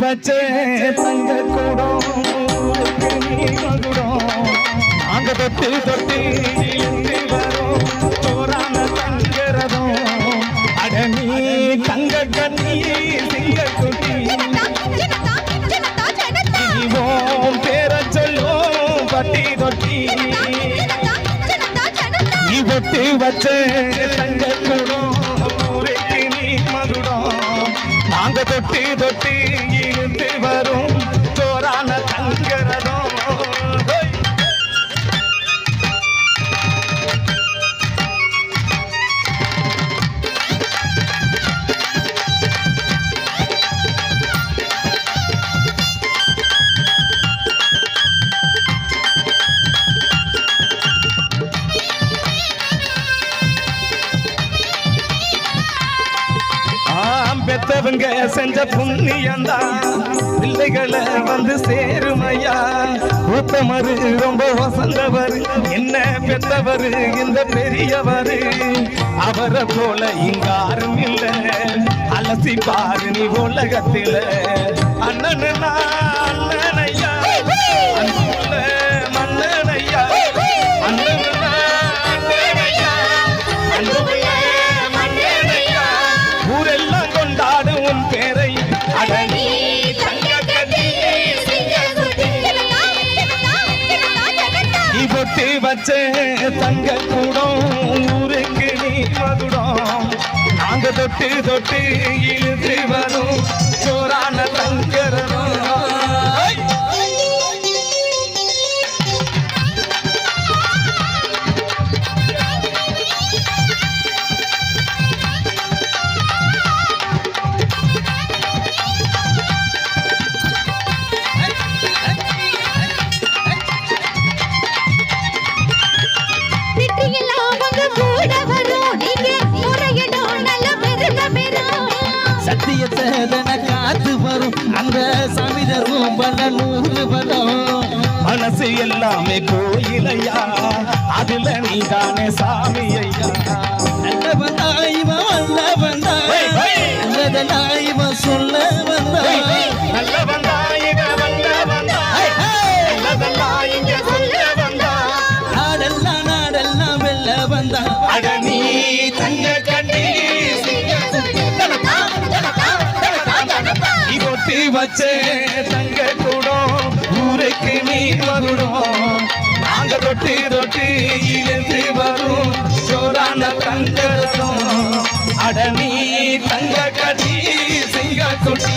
வச்சே தங்க கூடம் மகுடம் அங்க தொட்டு தொட்டு வரும் சோறான தங்கரதம் அடனி தங்க கண்ணி சிங்க குட்டி இனிவோம் பேர சொல்லும் பட்டி தொட்டி நீ தொட்டு வச்சே தங்க கூடம் நீ மகுடம் நாங்க தொட்டி தொட்டி இழுத்து வரும் சோறான தங்கரதம் பெத்தவங்க செஞ்ச புண்ணியந்தான் பிள்ளைகளை வந்து சேருமையா ஊத்தமரு ரொம்ப வசந்தவர் என்ன பெத்தவர் இந்த பெரியவர் அவரை போல இங்காரும் இல்ல அலசி பாரு நீ உலகத்தில அண்ணனுனா அண்ணனையா அன்புள்ள மன்னனையா அண்ணனுனா அண்ணனையா அன்புள்ள மன்னனையா ஊரெல்லாம் கொண்டாடும் பேரை அடனி பொட்டி வச்சே தங்க கூடம் ஊருக்கு நீ மகுடம் நாங்க தொட்டு தொட்டு இழுத்து வரும் சோறான தங்கரதம் சத்தியத்தை காத்து வரும் அந்த சமிதரும் பல நூறு வரும் மனசு எல்லாமே கோயிலையா அதுல நீதானே சாமி ஐயா நல்ல வந்தா இவன் வந்த வந்தா இவன் சொல்ல வந்தா நல்ல வந்தா இங்க வந்த வந்தா இங்க சொல்ல வந்தா நாடெல்லாம் வெல்ல வந்தா அடனி தங்க கண்ணி பொட்டி வச்சே தங்க கூடம் ஊருக்கு நீ மகுடம் நாங்க தொட்டி தொட்டி இழுந்து வரும் சோறான தங்கரதம் அடனி தங்க கடி சிங்க குட்டி